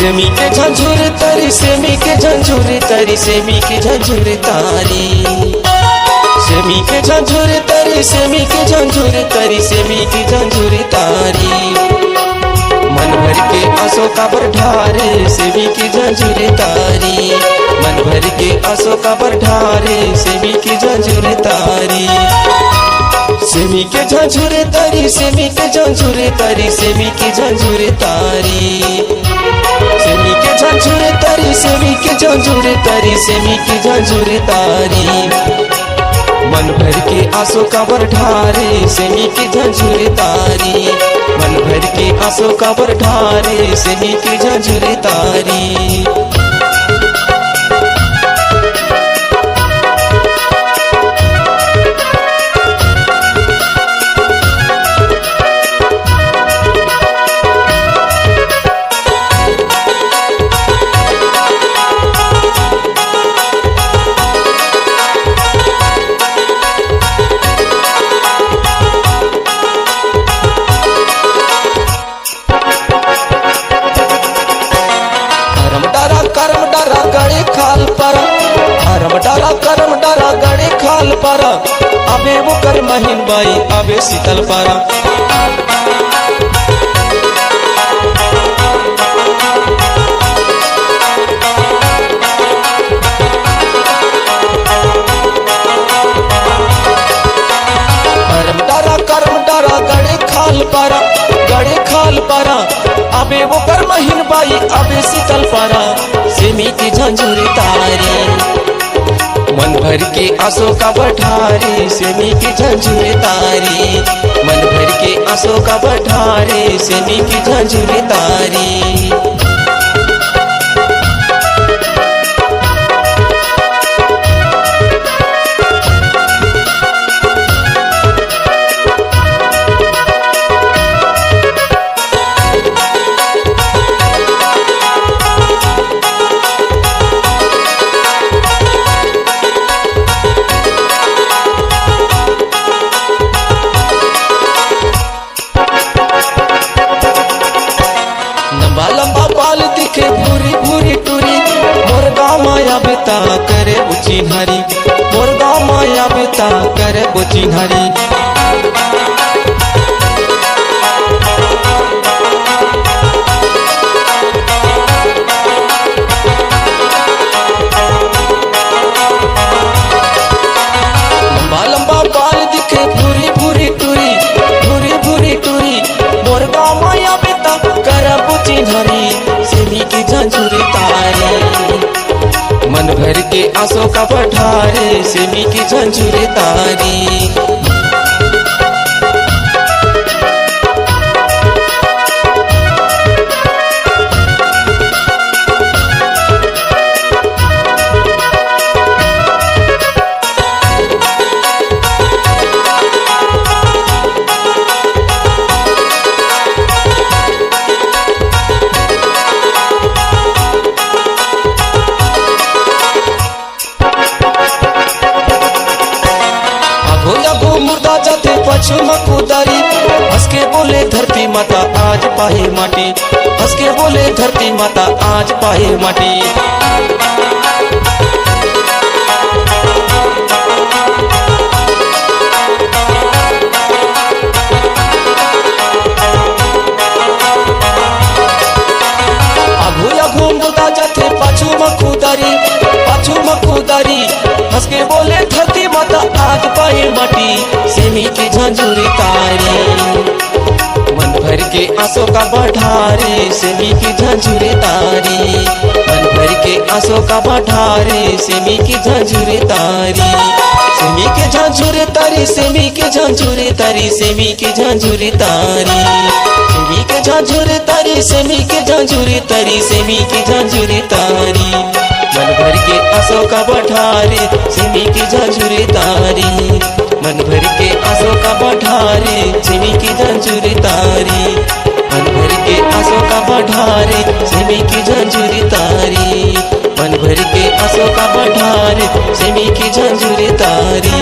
Semi के झंझुर तारी, semi के झंझुर तारी, सेमी के झंझुर तारी, सेमी के झंझुर तारी, सेमी के झंझुर तारी, सेमी के झंझुर तारी। मन भर के आंसू का बढ़ारे सेमी की झंझुर तारी, मन भर के आंसू का बढ़ारे सेमी की झंझुर तारी। सेमी के झंझुर तारी, सेमी के झंझुर तारी, सेमी की झंझुर तारी, सेमी के झंझुर तारी, सेमी के झंझुर तारी, सेमी की झंझुर तारी। मन भर के आंसू का बढ़ारे सेमी की झंझुर तारी, मन भर के आंसू का बढ़ारे सेमी की झंझुर तारी। करम डरा गड़े खाल पारा, अबे वो कर महीन बाई अबे शीतल पारा। करम डरा गड़े खाल पारा, गड़े खाल पारा, अबे वो कर महीन बाई अबे शीतल पारा। सेमी की झंझुर तारी, मन भर के आंसू का बढ़ारे सेमी की झंझुर तारी, मन भर के आंसू का बढ़ारे सेमी की झंझुर तारी। लंबा बाल दिखे भूरी भूरी टूरी, मोर गाँव माया बेता करे बुचिन्हारी, मोर गाँव माया बेता करे बुचिन्हारी। लंबा लंबा बाल दिखे भूरी भूरी टूरी, भूरी भूरी टूरी, मोर गाँव माया बेता करे बुचिन्हारी। सेमी की झंझुर तारी, मन भर के आंसू का बढ़ारे सेमी की झंझुर तारी। मुर्दा जाते पछु मकुदारी, हंस के बोले धरती माता आज पाए माटी, हंस के बोले धरती माता आज पाए माटी। अघु अघु मुर्दा जाते पछु मकुदारी, पछु मकुदारी, हंस के बोले धरती माता आज पाए माटी। सेमी की झंझुर तारी, मन भर के आंसू का बढ़ारे सेमी की झंझुर तारी, मन भर के आंसू का बढ़ारे सेमी की झंझुर तारी। सेमी के झंझुर तारी, सेमी के झंझुर तारी, सेमी के झंझुर तारी, सेमी के झंझुर तारी, सेमी के झंझुर तारी, सेमी के झंझुर तारी। मन भर के आंसू का बढ़ारे सेमी की झंझुर तारी, मन भर के आंसू का बढ़ारे सेमी की झंझुर तारी, मन भर के आंसू का बढ़ारे सेमी की झंझुर तारी, मन भर के आंसू का बढ़ारे सेमी की झंझुर तारी।